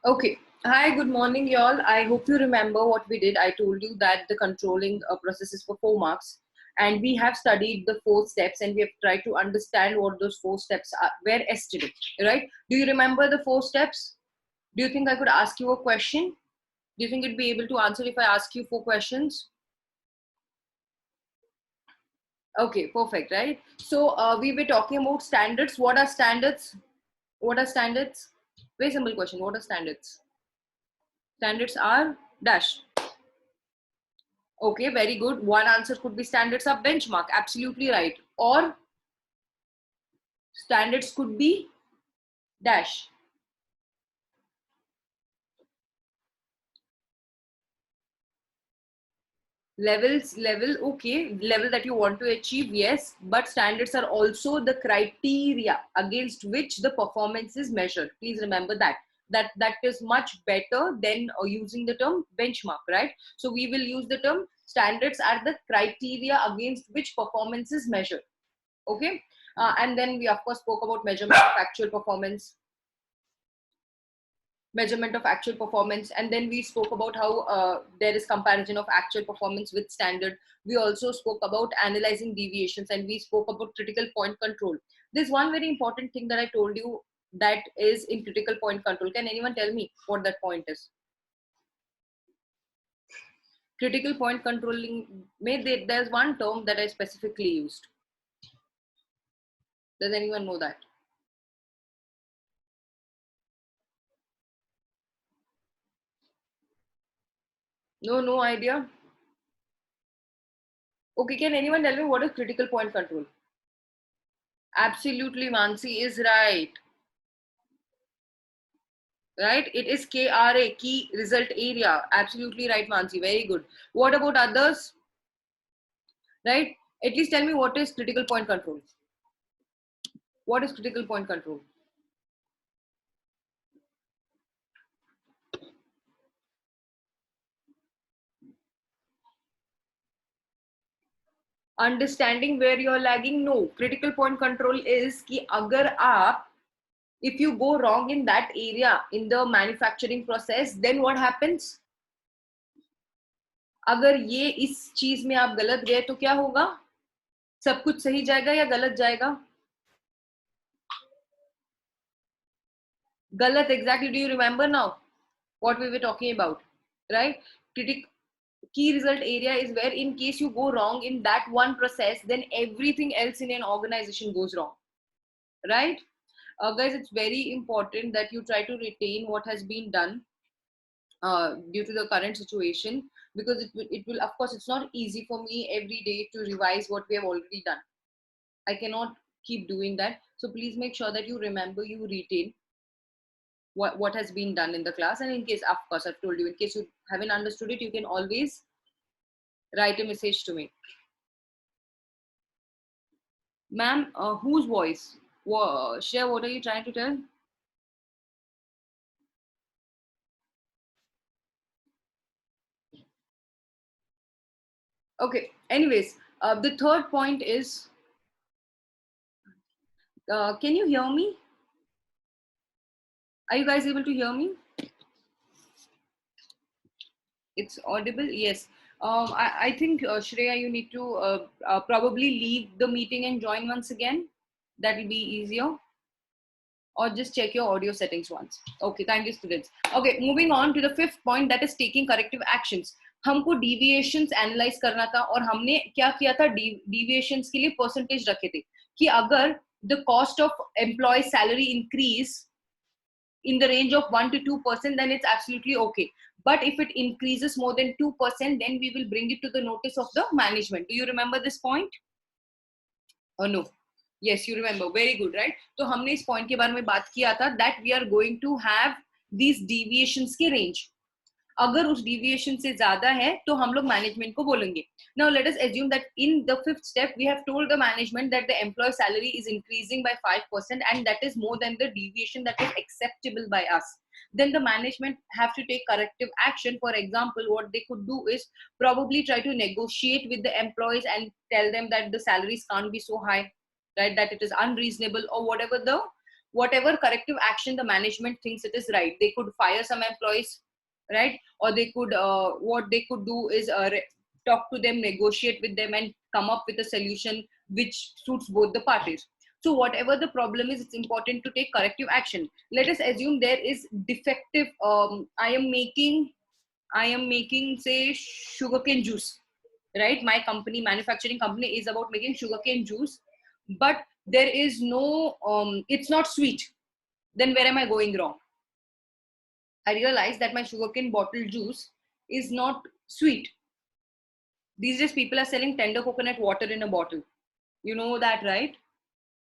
Okay. Hi, good morning, y'all. I hope you remember what we did. I told you that the controlling process is for 4 marks, and we have studied the 4 steps, and we have tried to understand what those 4 steps were yesterday. Right? Do you remember the 4 steps? Do you think I could ask you a question? Do you think you'd be able to answer if I ask you 4 questions? Okay, perfect, right? So we were talking about standards. What are standards? What are standards? Very simple question. What are standards? Standards are dash. Okay, very good. One answer could be standards are benchmark. Absolutely right. Or standards could be dash. Level, okay. Level that you want to achieve, yes. But standards are also the criteria against which the performance is measured. Please remember that. That is much better than using the term benchmark, right? So we will use the term standards are the criteria against which performance is measured. Okay. And then we of course spoke about measurement of actual performance, and then we spoke about how there is comparison of actual performance with standard. We also spoke about analyzing deviations, and we spoke about critical point control. There's one very important thing that I told you that is in critical point control. Can anyone tell me what that point is? Critical point controlling, there's one term that I specifically used. Does anyone know that? No idea. Okay, can anyone tell me what is critical point control? Absolutely, Mansi is right. Right? It is KRA, key result area. Absolutely right, Mansi. Very good. What about others? Right? At least tell me what is critical point control. What is critical point control? Understanding where you're lagging? No. Critical point control is कि अगर आप, if you go wrong in that area in the manufacturing process, then what happens? अगर ये इस चीज में आप गलत गए तो क्या होगा? सब कुछ सही जाएगा या गलत जाएगा? गलत. Exactly. Do you remember now what we were talking about? Right? Key result area is where in case you go wrong in that one process, then everything else in an organization goes wrong. Right? Guys, it's very important that you try to retain what has been done due to the current situation, because it will, of course, it's not easy for me every day to revise what we have already done. I cannot keep doing that. So please make sure that you remember, you retain what has been done in the class. And in case, of course, I've told you, in case you haven't understood it, you can always write a message to me. Ma'am, whose voice? Share, what are you trying to tell? Okay, anyways, the third point is, can you hear me? Are you guys able to hear me? It's audible? Yes. I think, Shreya, you need to probably leave the meeting and join once again. That will be easier. Or just check your audio settings once. Okay, thank you, students. Okay, moving on to the fifth point, that is taking corrective actions. हमको deviations analyze करना था, और हमने क्या किया था? Deviations के लिए percentage रखे थे कि अगर the cost of employee salary increase in the range of 1 to 2%, then it's absolutely okay. But if it increases more than 2%, then we will bring it to the notice of the management. Do you remember this point? Or no? Yes, you remember. Very good, right? तो हमने इस point के बारे में बात किया था that we are going to have these deviations के range. अगर उस deviation से ज़्यादा है तो हम लोग management को बोलेंगे. Now let us assume that in the fifth step we have told the management that the employee salary is increasing by 5% and that is more than the deviation that is acceptable by us. Then the management have to take corrective action. For example, what they could do is probably try to negotiate with the employees and tell them that the salaries can't be so high, right? That it is unreasonable, or whatever corrective action the management thinks it is right. They could fire some employees, right? Or they could, what they could do is talk to them, negotiate with them, and come up with a solution which suits both the parties. So whatever the problem is, it's important to take corrective action. Let us assume there is defective, I am making, say, sugarcane juice, right? My company, manufacturing company, is about making sugarcane juice, but there is no, it's not sweet. Then where am I going wrong? I realized that my sugarcane bottle juice is not sweet. These days, people are selling tender coconut water in a bottle. You know that, right?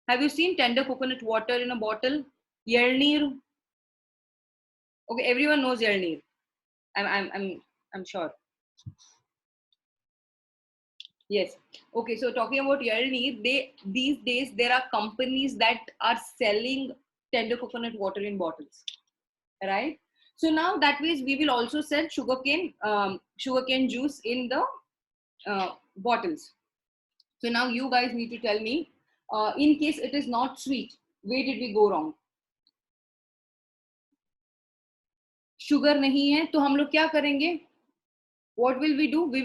Have you seen tender coconut water in a bottle? Yelnir. Okay, everyone knows Yelnir. I'm sure. Yes. Okay. So talking about Yelnir, these days there are companies that are selling tender coconut water in bottles, right? So now that means we will also sell sugarcane juice in the bottles. So now you guys need to tell me, in case it is not sweet, where did we go wrong? Sugar नहीं है तो हम लोग क्या करेंगे? What will we do? We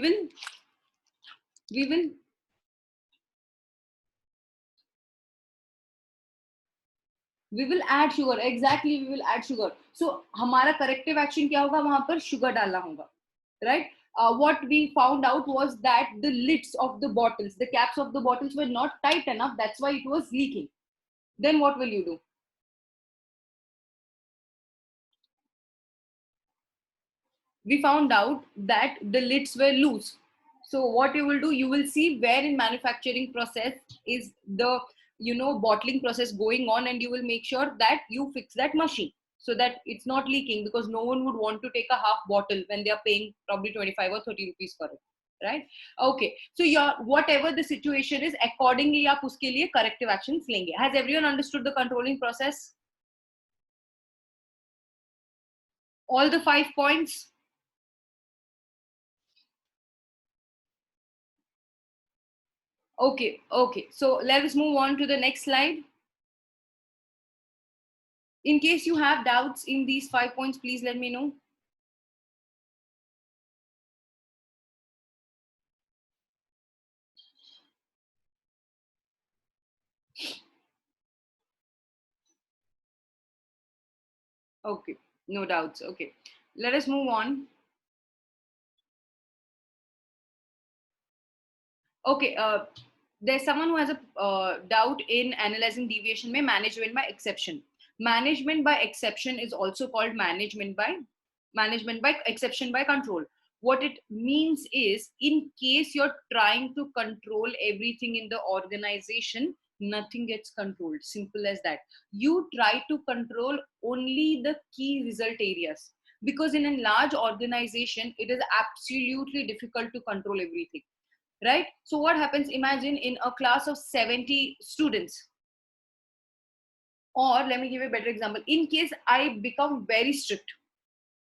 will add sugar. Exactly, we will add sugar. So हमारा corrective action क्या होगा? वहां पर sugar डालना होगा, right? What we found out was that the lids of the bottles, the caps of the bottles were not tight enough. That's why it was leaking. Then what will you do? We found out that the lids were loose. So what you will do, you will see where in manufacturing process is the, bottling process going on, and you will make sure that you fix that machine so that it's not leaking, because no one would want to take a half bottle when they are paying probably 25 or 30 rupees for it, right? Okay, so your whatever the situation is, accordingly आप उसके लिए corrective actions लेंगे. Has everyone understood the controlling process? All the 5 points? Okay, okay. So let us move on to the next slide. In case you have doubts in these 5 points, please let me know. Okay, no doubts. Okay, let us move on. Okay, there's someone who has a doubt in analyzing deviation में management by exception. Management by exception is also called management by exception by control. What it means is, in case you're trying to control everything in the organization, nothing gets controlled. Simple as that. You try to control only the key result areas, because in a large organization, it is absolutely difficult to control everything, right? So what happens, imagine in a class of 70 students, or let me give you a better example. In case I become very strict,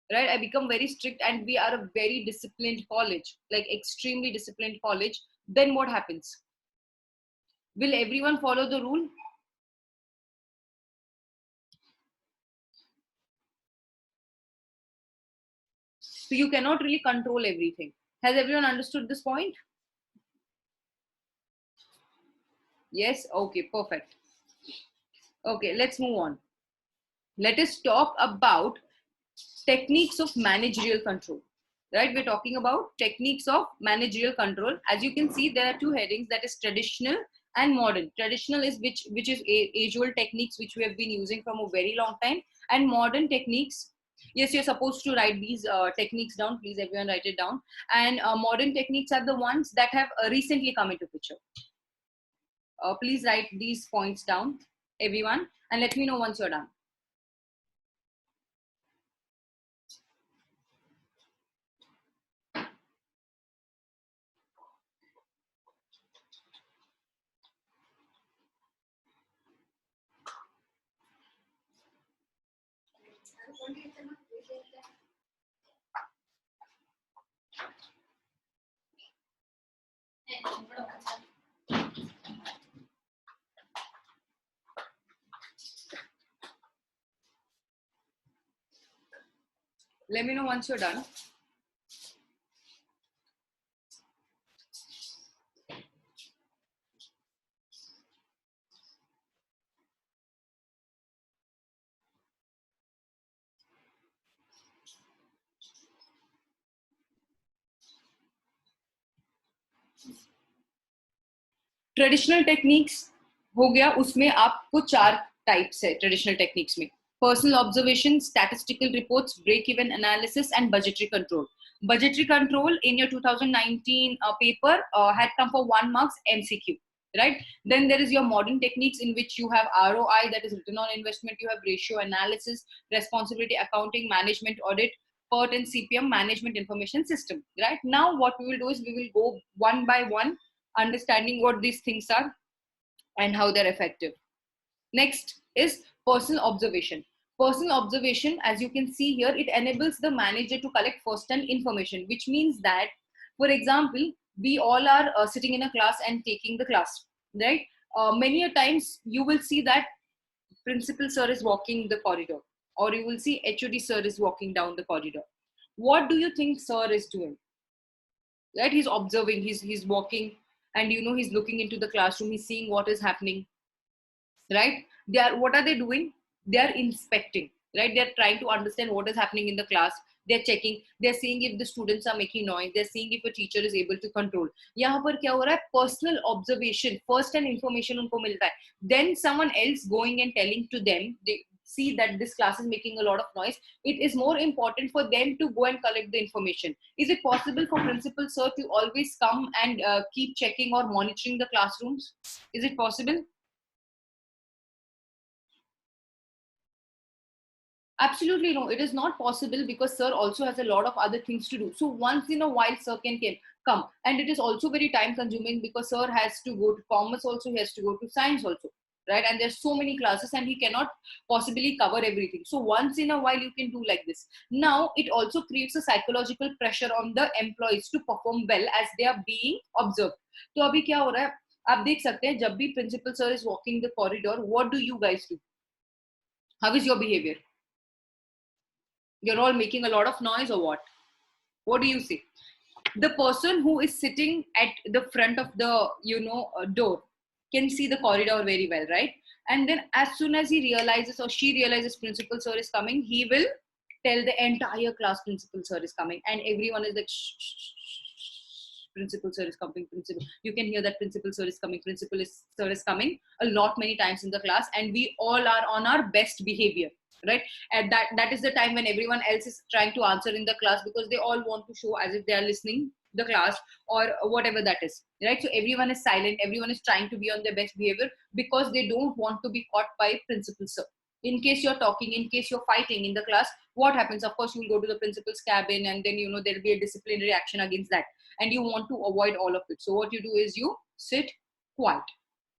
right? I become very strict and we are a very disciplined college, like extremely disciplined college. Then what happens? Will everyone follow the rule? So you cannot really control everything. Has everyone understood this point? Yes. Okay, perfect. Okay, let's move on. Let us talk about techniques of managerial control, right? We're talking about techniques of managerial control. As you can see, there are two headings, that is traditional and modern. Traditional is which is age old techniques which we have been using from a very long time, and modern techniques, yes, you're supposed to write these techniques down. Please everyone write it down. And modern techniques are the ones that have recently come into picture. Please write these points down, everyone, and let me know once you're done. Let me know once you're done. Traditional techniques हो गया, उसमें आपको 4 types है traditional techniques में. Personal observation, statistical reports, break even analysis and budgetary control. Budgetary control in your 2019 paper had come for 1 marks MCQ, right? Then there is your modern techniques in which you have ROI, that is return on investment, you have ratio analysis, responsibility accounting, management audit, PERT and CPM, management information system, right? Now what we will do is we will go one by one, understanding what these things are and how they're effective. Next is personal observation. Personal observation, as you can see here, it enables the manager to collect first-hand information, which means that, for example, we all are sitting in a class and taking the class, right? Many a times you will see that principal sir is walking the corridor, or you will see HOD sir is walking down the corridor. What do you think sir is doing? Right? He's observing, he's walking, and he's looking into the classroom, he's seeing what is happening, right? What are they doing? They are inspecting, right? They're trying to understand what is happening in the class. They're checking, they're seeing if the students are making noise, they're seeing if a teacher is able to control. Yahan par kya ho raha hai? Personal observation, first hand information unko milta hai. Then someone else going and telling to them, they see that this class is making a lot of noise. It is more important for them to go and collect the information. Is it possible for principal sir to always come and keep checking or monitoring the classrooms? Is it possible? Absolutely no, it is not possible, because sir also has a lot of other things to do. So once in a while, sir can come, and it is also very time consuming, because sir has to go to commerce also, he has to go to science also, right? And there's so many classes, and he cannot possibly cover everything. So once in a while, you can do like this. Now it also creates a psychological pressure on the employees to perform well as they are being observed. तो अभी क्या हो रहा है, आप देख सकते हैं, जब भी principal sir is walking the corridor, what do you guys do? How is your behavior? You're all making a lot of noise, or what do you see? The person who is sitting at the front of the door can see the corridor very well, right? And then as soon as he realizes, or she realizes, principal sir is coming, he will tell the entire class principal sir is coming, and everyone is like, shh, shh, shh, shh, principal sir is coming, principal, you can hear that principal sir is coming, sir is coming a lot, many times in the class, and we all are on our best behavior, right? And that is the time when everyone else is trying to answer in the class, because they all want to show as if they are listening the class, or whatever that is, right? So everyone is silent, everyone is trying to be on their best behavior, because they don't want to be caught by principal sir. In case you're talking, in case you're fighting in the class, what happens? Of course, you'll go to the principal's cabin, and then there'll be a disciplinary action against that, and you want to avoid all of it. So what you do is you sit quiet,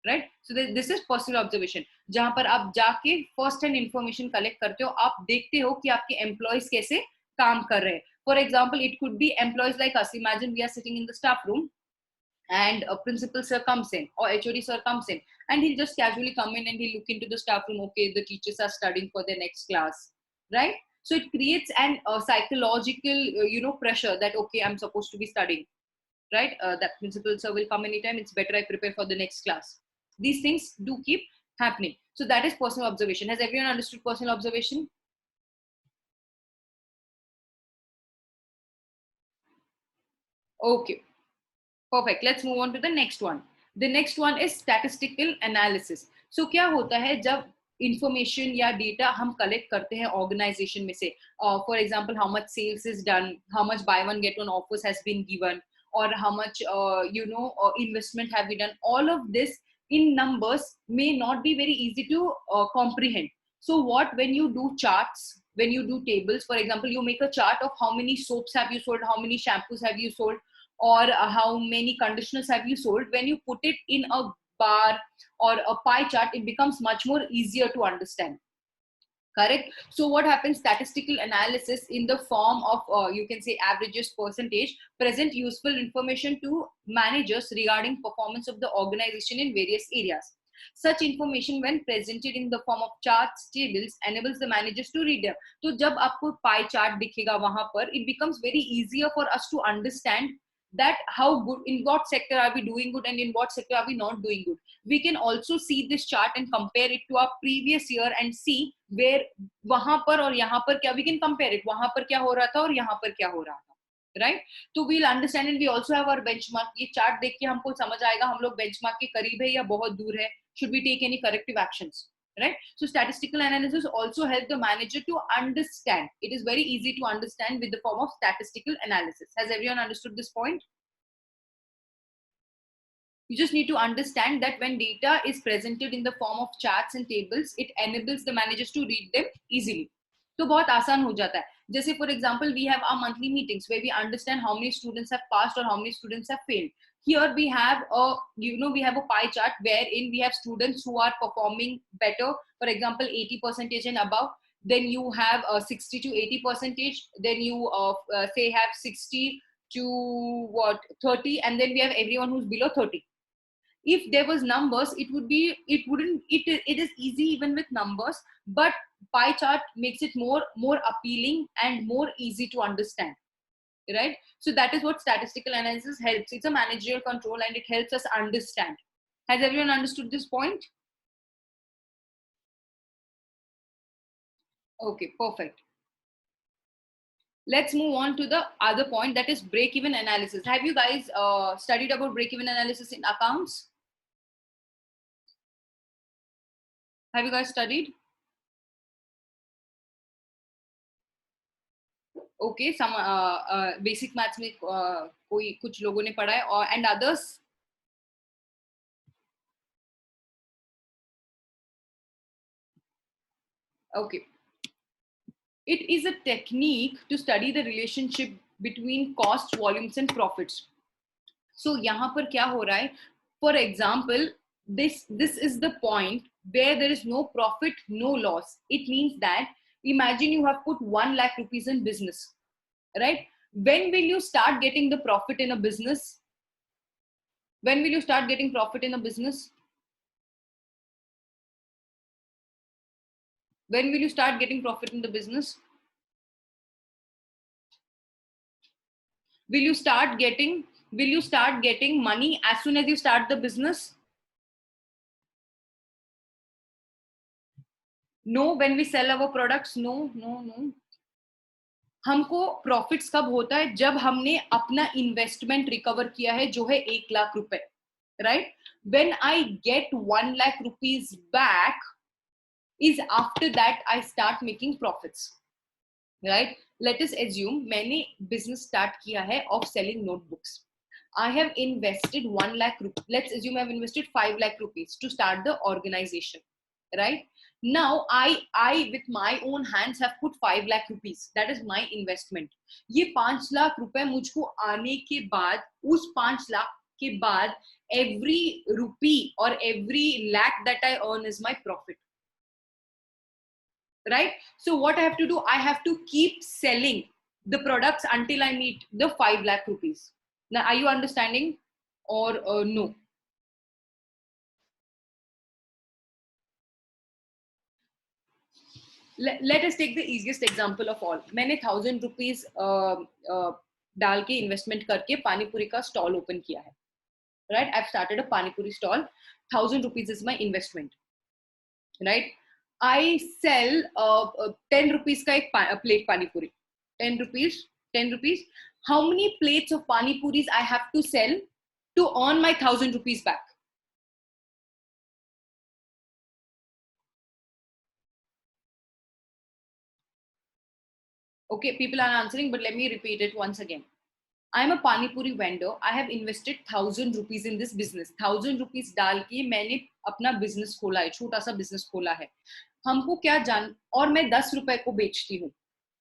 right? So this is personal observation, जहां पर आप जाके first hand information collect करते हो, आप देखते हो कि आपके एम्प्लॉयज कैसे काम कर रहे हैं. For example, it could be employees like us. Imagine we are sitting in the staff room, and a principal sir comes in, or HOD sir comes in, and he'll just casually come in and he'll look into the staff room. Okay, the teachers are studying for their next class, right? So it creates an psychological pressure that, okay, I'm supposed to be studying, right? That principal sir will come anytime, it's better I prepare for the next class. These things do keep happening. So that is personal observation. Has everyone understood personal observation? Okay, perfect. Let's move on to the next one. The next one is statistical analysis. So क्या होता है जब information या data हम collect करते हैं organization में से, for example, how much sales is done, how much buy one get one offers has been given, or how much investment have we done. All of this in numbers may not be very easy to comprehend. So what, when you do charts, when you do tables, for example, you make a chart of how many soaps have you sold, how many shampoos have you sold, or how many conditioners have you sold. When you put it in a bar or a pie chart, it becomes much more easier to understand. Correct? So what happens? Statistical analysis in the form of you can say averages, percentage, present useful information to managers regarding performance of the organization in various areas. Such information when presented in the form of charts, tables, enables the managers to read them. तो जब आपको pie chart दिखेगा वहां पर, it becomes very easier for us to understand that how good, in what sector are we doing good and in what sector are we not doing good. We can also see this chart and compare it to our previous year and see where वहां पर और यहाँ पर क्या, we can compare it, वहां पर क्या हो रहा था और यहाँ पर क्या हो रहा था, right? तो we'll understand and we also have our benchmark. ये chart देख के हमको समझ आएगा हम लोग benchmark के करीब है या बहुत दूर है, should we take any corrective actions, right? So statistical analysis also help the manager to understand. It is very easy to understand with the form of statistical analysis. Has everyone understood this point? You just need to understand that when data is presented in the form of charts and tables, it enables the managers to read them easily. तो बहुत आसान हो जाता है. जैसे for example, we have our monthly meetings where we understand how many students have passed or how many students have failed. Here we have a, we have a pie chart wherein we have students who are performing better, for example 80% and above. Then you have 60 to 80%. Then you say have 60 to 30, and then we have everyone who's below 30. If there was numbers, it is easy even with numbers, but pie chart makes it more appealing and more easy to understand, right? So that is what statistical analysis helps. It's a managerial control and it helps us understand. Has everyone understood this point? Okay, perfect. Let's move on to the other point, that is break-even analysis. Have you guys studied about break-even analysis in accounts? Have you guys studied? Okay, some basic maths में कोई कुछ लोगों ने पढ़ा है, और and others? Okay. It is a technique to study the relationship between costs, volumes and profits. So यहाँ पर क्या हो रहा है? For example, this is the point where there is no profit, no loss. It means that imagine you have put 1 lakh rupees in business, right? When will you start getting the profit in a business? When will you start getting profit in a business? When will you start getting profit in the business? Will you start getting money as soon as you start the business? No, when we sell our products, no. हमको profits कब होता है? जब हमने अपना investment recover किया है जो है 1 लाख रुपए, right? When I get 1 lakh rupees back is after that I start making profits, right? Let us assume मैंने business start किया है of selling notebooks. I have invested 1 lakh rupees. Let's assume I have invested 5 lakh rupees to start the organization, right? Now I with my own hands have put 5 lakh rupees. That is my investment. ये 5 लाख रुपए मुझको आने के बाद, उस 5 लाख के बाद every rupee or every lakh that I earn is my profit, right? So what I have to do, I have to keep selling the products until I meet the 5 lakh rupees. Now, are you understanding or no? Let us take the easiest example of all. मैंने 1000 rupees डाल के investment करके पानीपुरी का stall open किया है, right? I've started a panipuri stall. 1000 rupees is my investment, right? I sell 10 rupees का एक plate panipuri. 10 rupees. How many plates of panipuris I have to sell to earn my 1000 rupees back? Okay, people are answering, but let me repeat it once again. I am a panipuri vendor. I have invested 1000 rupees in this business. 1000 rupees डाल के मैंने अपना business खोला है, छोटा सा business खोला है. हमको क्या जान, और मैं 10 रुपए को बेचती हूँ.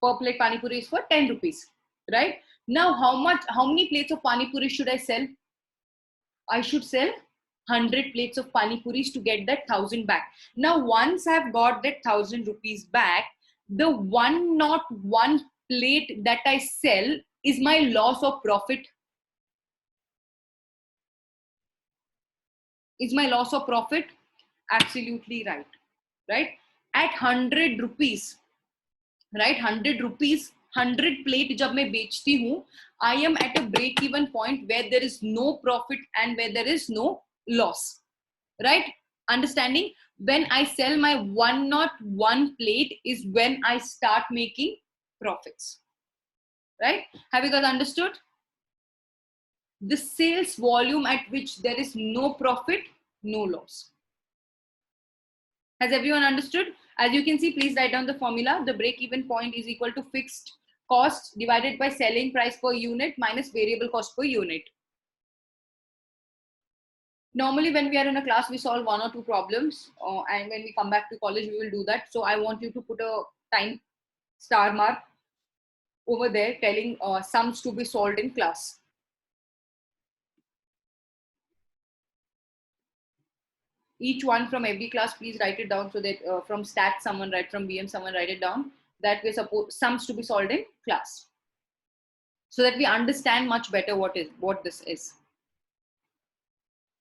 Per plate panipuri is for 10 rupees, right? Now, how many plates of panipuri should I sell? I should sell 100 plates of panipuris to get that 1000 back. Now, once I've got that 1000 rupees back, the 101 plate that I sell is my loss or profit? Is my loss or profit? Absolutely right. Right? At 100 rupees, right? 100 rupees, 100 plate जब मैं बेचती हूँ, I am at a break even point where there is no profit and where there is no loss. Right? Understanding? When I sell my 101 plate is when I start making profits. Right? Have you guys understood? The sales volume at which there is no profit, no loss. Has everyone understood? As you can see, please write down the formula. The break-even point is equal to fixed cost divided by selling price per unit minus variable cost per unit. Normally, when we are in a class, we solve one or two problems. And when we come back to college, we will do that. So I want you to put a time star mark over there telling sums to be solved in class. Each one from every class, please write it down so that from stat someone write, from BM someone write it down, that we're supposed sums to be solved in class, so that we understand much better what this is.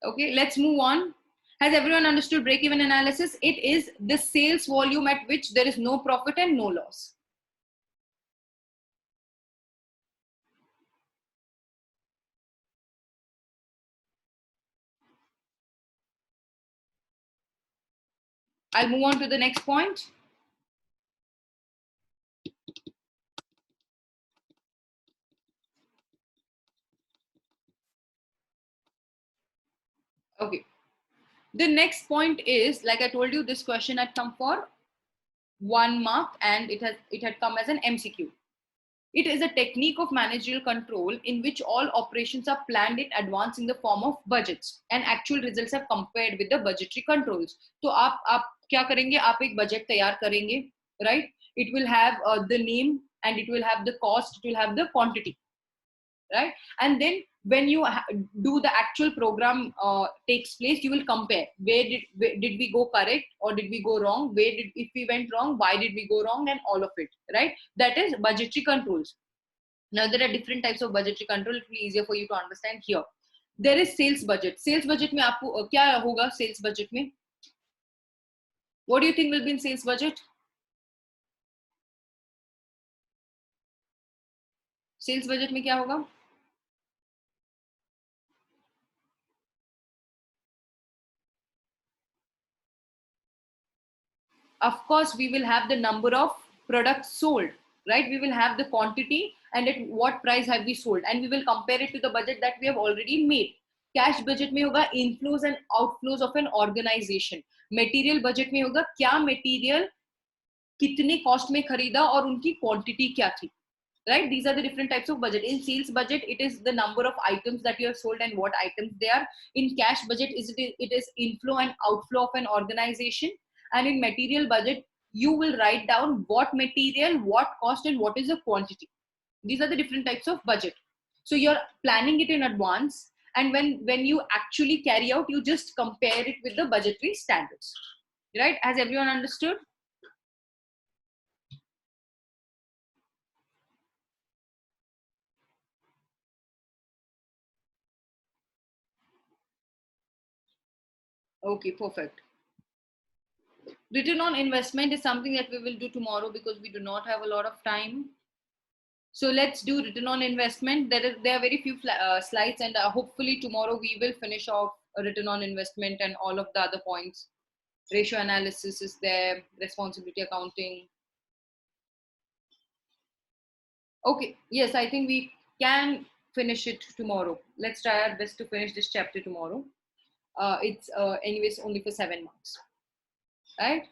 Okay, let's move on. Has everyone understood break-even analysis? It is the sales volume at which there is no profit and no loss. I'll move on to the next point. Okay. The next point is, like I told you, this question had come for 1 mark and it had come as an MCQ. It is a technique of managerial control in which all operations are planned in advance in the form of budgets and actual results are compared with the budgetary controls. तो आप क्या करेंगे? आप एक budget तैयार करेंगे, right? It will have the name and it will have the cost, it will have the quantity, right? And then when you do the actual program takes place, you will compare where did we go correct or did we go wrong, if we went wrong, why did we go wrong, and all of it, right? That is budgetary controls. Now there are different types of budgetary control. It will be easier for you to understand here. There is sales budget. Sales budget में आपको क्या होगा? Sales budget में what do you think will be in sales budget? Sales budget में क्या होगा? Of course we will have the number of products sold, right? We will have the quantity and at what price have we sold, and we will compare it to the budget that we have already made. Cash budget में होगा inflows and outflows of an organization. Material budget में होगा क्या material कितने cost में खरीदा और उनकी quantity क्या थी, right? These are the different types of budget. In sales budget, it is the number of items that you have sold and what items they are. In cash budget, it is inflow and outflow of an organization. And in material budget, you will write down what material, what cost, and what is the quantity. These are the different types of budget. So you're planning it in advance, and when you actually carry out, you just compare it with the budgetary standards, right? Has everyone understood? Okay, perfect. Return on investment is something that we will do tomorrow because we do not have a lot of time. So let's do return on investment. There are very few slides, and hopefully tomorrow we will finish off a return on investment and all of the other points. Ratio analysis is there, responsibility accounting. Okay, yes, I think we can finish it tomorrow. Let's try our best to finish this chapter tomorrow. It's anyways only for 7 months, right?